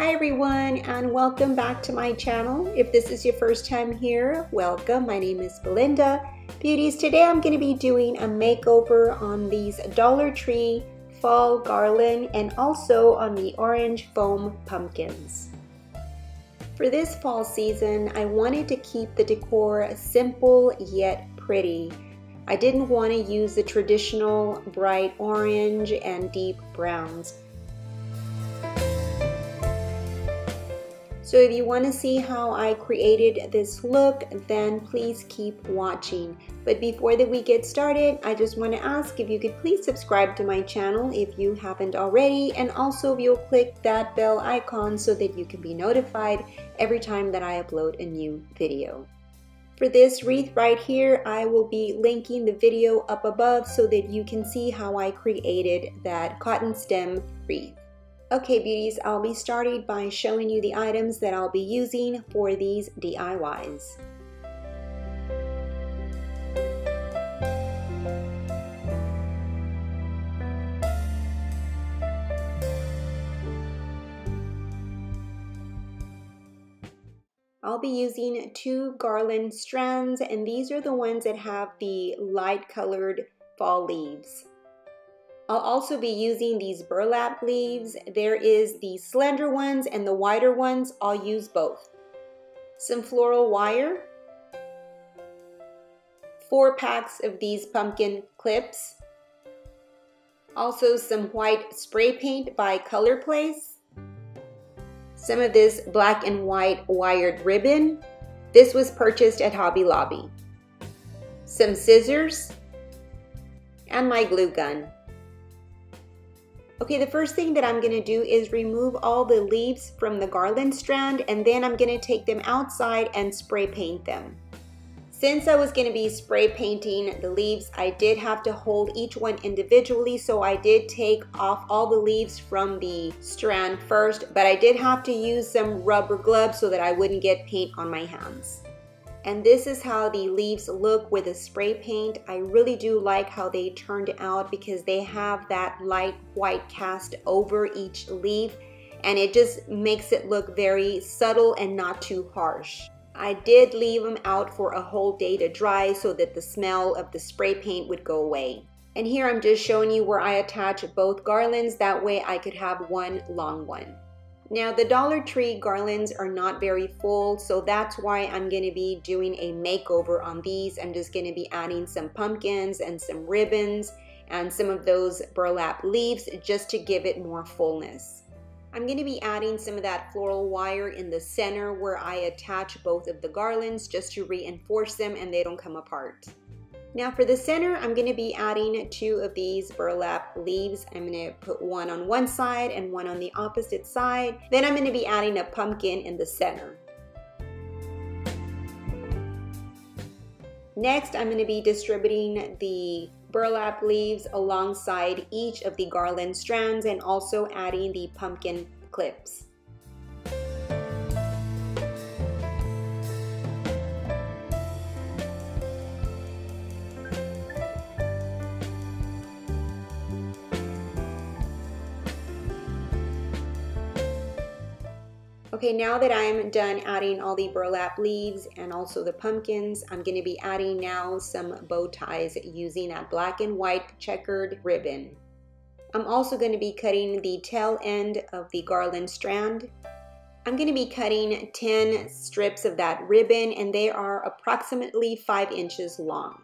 Hi everyone, and welcome back to my channel. If this is your first time here, welcome. My name is Belinda. Beauties, today I'm going to be doing a makeover on these Dollar Tree Fall Garland and also on the orange foam pumpkins. For this fall season, I wanted to keep the decor simple yet pretty. I didn't want to use the traditional bright orange and deep browns. So if you want to see how I created this look, then please keep watching. But before that we get started, I just want to ask if you could please subscribe to my channel if you haven't already, and also if you'll click that bell icon so that you can be notified every time that I upload a new video. For this wreath right here, I will be linking the video up above so that you can see how I created that cotton stem wreath. Okay beauties, I'll be starting by showing you the items that I'll be using for these DIYs. I'll be using 2 garland strands, and these are the ones that have the light colored fall leaves. I'll also be using these burlap leaves. There is the slender ones and the wider ones. I'll use both. Some floral wire, 4 packs of these pumpkin clips, also some white spray paint by Color Place, some of this black and white wired ribbon. This was purchased at Hobby Lobby, some scissors, and my glue gun. Okay, the first thing that I'm going to do is remove all the leaves from the garland strand, and then I'm going to take them outside and spray paint them. Since I was going to be spray painting the leaves, I did have to hold each one individually, so I did take off all the leaves from the strand first, but I did have to use some rubber gloves so that I wouldn't get paint on my hands. And this is how the leaves look with the spray paint. I really do like how they turned out because they have that light white cast over each leaf, and it just makes it look very subtle and not too harsh. I did leave them out for a whole day to dry so that the smell of the spray paint would go away. And here I'm just showing you where I attach both garlands, that way I could have one long one. Now the Dollar Tree garlands are not very full, so that's why I'm going to be doing a makeover on these. I'm just going to be adding some pumpkins and some ribbons and some of those burlap leaves just to give it more fullness. I'm going to be adding some of that floral wire in the center where I attach both of the garlands just to reinforce them and they don't come apart. Now for the center, I'm going to be adding 2 of these burlap leaves. I'm going to put one on one side and one on the opposite side. Then I'm going to be adding a pumpkin in the center. Next, I'm going to be distributing the burlap leaves alongside each of the garland strands and also adding the pumpkin clips. Okay, now that I'm done adding all the burlap leaves and also the pumpkins, I'm going to be adding now some bow ties using that black and white checkered ribbon. I'm also going to be cutting the tail end of the garland strand. I'm going to be cutting 10 strips of that ribbon, and they are approximately 5 inches long.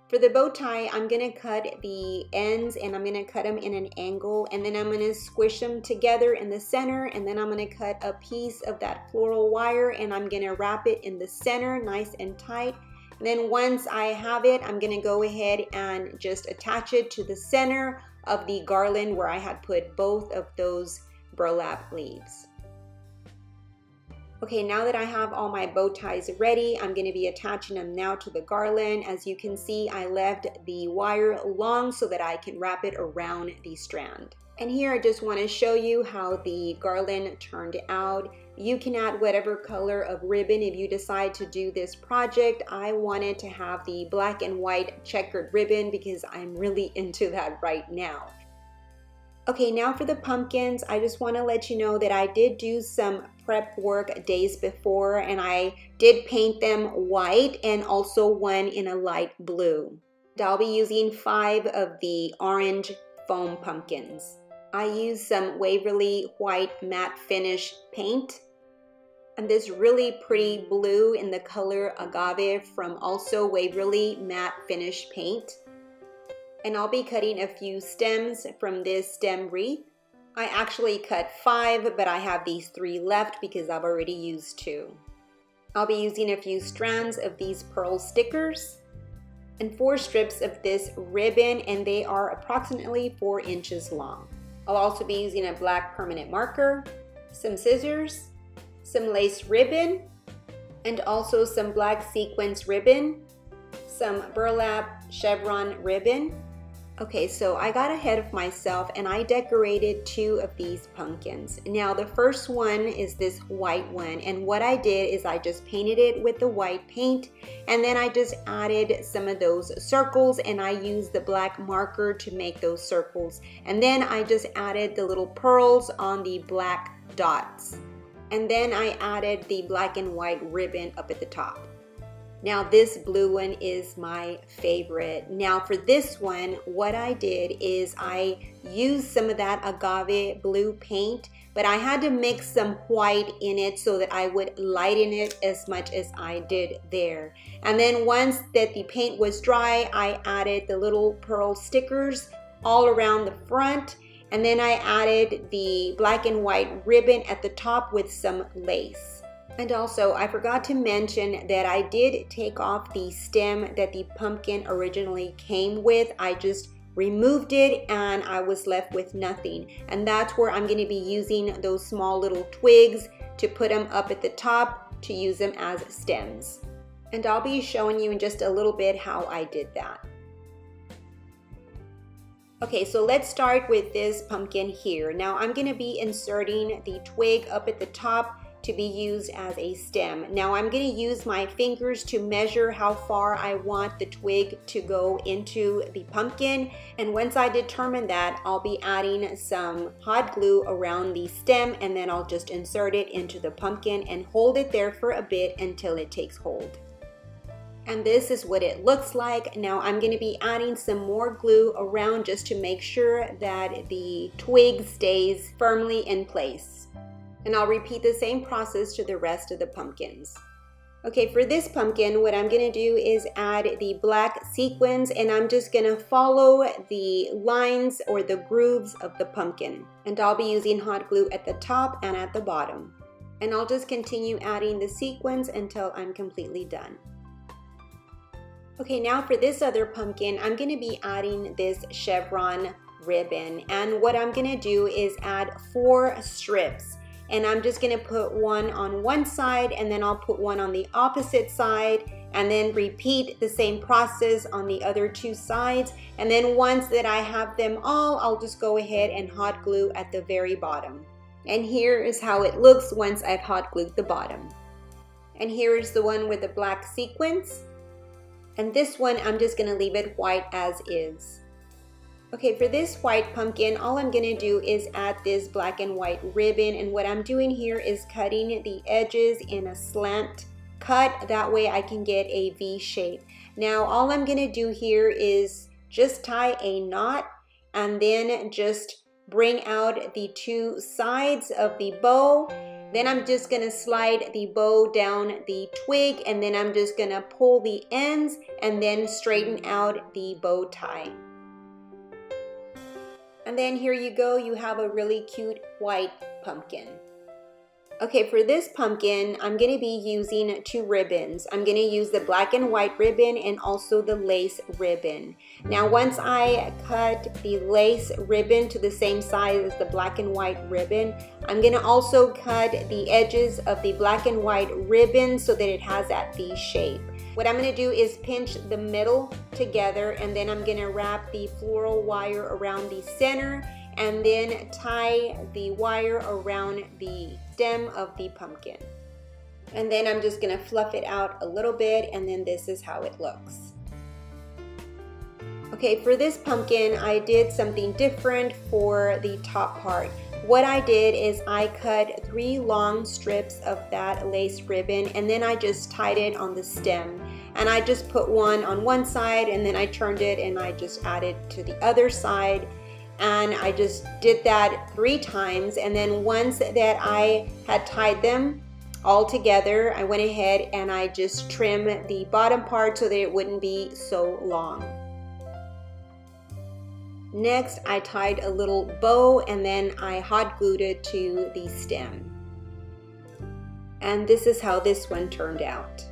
For the bow tie, I'm going to cut the ends and I'm going to cut them in an angle, and then I'm going to squish them together in the center, and then I'm going to cut a piece of that floral wire and I'm going to wrap it in the center nice and tight. And then once I have it, I'm going to go ahead and just attach it to the center of the garland where I had put both of those burlap leaves. Okay, now that I have all my bow ties ready, I'm going to be attaching them now to the garland. As you can see, I left the wire long so that I can wrap it around the strand. And here I just want to show you how the garland turned out. You can add whatever color of ribbon if you decide to do this project. I wanted to have the black and white checkered ribbon because I'm really into that right now. Okay, now for the pumpkins, I just want to let you know that I did do some prep work days before, and I did paint them white and also one in a light blue. I'll be using 5 of the orange foam pumpkins. I used some Waverly white matte finish paint and this really pretty blue in the color Agave from also Waverly matte finish paint. And I'll be cutting a few stems from this stem wreath. I actually cut 5, but I have these 3 left because I've already used 2. I'll be using a few strands of these pearl stickers and 4 strips of this ribbon, and they are approximately 4 inches long. I'll also be using a black permanent marker, some scissors, some lace ribbon, and also some black sequins ribbon, some burlap chevron ribbon. Okay, so I got ahead of myself and I decorated 2 of these pumpkins. Now the first one is this white one, and what I did is I just painted it with the white paint, and then I just added some of those circles, and I used the black marker to make those circles, and then I just added the little pearls on the black dots, and then I added the black and white ribbon up at the top. Now this blue one is my favorite. Now for this one, what I did is I used some of that agave blue paint, but I had to mix some white in it so that I would lighten it as much as I did there. And then once that the paint was dry, I added the little pearl stickers all around the front, and then I added the black and white ribbon at the top with some lace. And also, I forgot to mention that I did take off the stem that the pumpkin originally came with. I just removed it and I was left with nothing. And that's where I'm going to be using those small little twigs to put them up at the top to use them as stems. And I'll be showing you in just a little bit how I did that. Okay, so let's start with this pumpkin here. Now I'm going to be inserting the twig up at the top to be used as a stem. Now I'm going to use my fingers to measure how far I want the twig to go into the pumpkin, and once I determine that, I'll be adding some hot glue around the stem, and then I'll just insert it into the pumpkin and hold it there for a bit until it takes hold. And this is what it looks like. Now I'm going to be adding some more glue around just to make sure that the twig stays firmly in place. And I'll repeat the same process to the rest of the pumpkins. Okay, for this pumpkin, what I'm going to do is add the black sequins, and I'm just going to follow the lines or the grooves of the pumpkin. And I'll be using hot glue at the top and at the bottom. And I'll just continue adding the sequins until I'm completely done. Okay, now for this other pumpkin, I'm going to be adding this chevron ribbon. And what I'm going to do is add 4 strips. And I'm just going to put one on one side, and then I'll put one on the opposite side, and then repeat the same process on the other 2 sides. And then once that I have them all, I'll just go ahead and hot glue at the very bottom. And here is how it looks once I've hot glued the bottom. And here is the one with the black sequins. And this one, I'm just going to leave it white as is. Okay, for this white pumpkin, all I'm going to do is add this black and white ribbon, and what I'm doing here is cutting the edges in a slant cut. That way I can get a V shape. Now all I'm going to do here is just tie a knot and then just bring out the 2 sides of the bow. Then I'm just going to slide the bow down the twig, and then I'm just going to pull the ends and then straighten out the bow tie. And then here you go, you have a really cute white pumpkin. Okay, for this pumpkin, I'm going to be using 2 ribbons. I'm going to use the black and white ribbon and also the lace ribbon. Now, once I cut the lace ribbon to the same size as the black and white ribbon, I'm going to also cut the edges of the black and white ribbon so that it has that V shape. What I'm going to do is pinch the middle together, and then I'm going to wrap the floral wire around the center and then tie the wire around the stem of the pumpkin. And then I'm just going to fluff it out a little bit, and then this is how it looks. Okay, for this pumpkin, I did something different for the top part. What I did is I cut 3 long strips of that lace ribbon, and then I just tied it on the stem. And I just put one on one side, and then I turned it and I just added to the other side. And I just did that 3 times, and then once that I had tied them all together, I went ahead and I just trimmed the bottom part so that it wouldn't be so long. Next, I tied a little bow and then I hot glued it to the stem. And this is how this one turned out.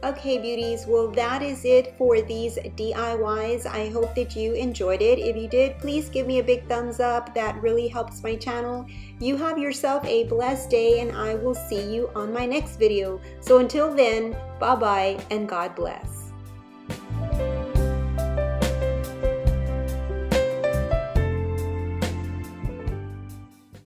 Okay, beauties, well, that is it for these DIYs. I hope that you enjoyed it. If you did, please give me a big thumbs up. That really helps my channel. You have yourself a blessed day, and I will see you on my next video. So until then, bye-bye and God bless.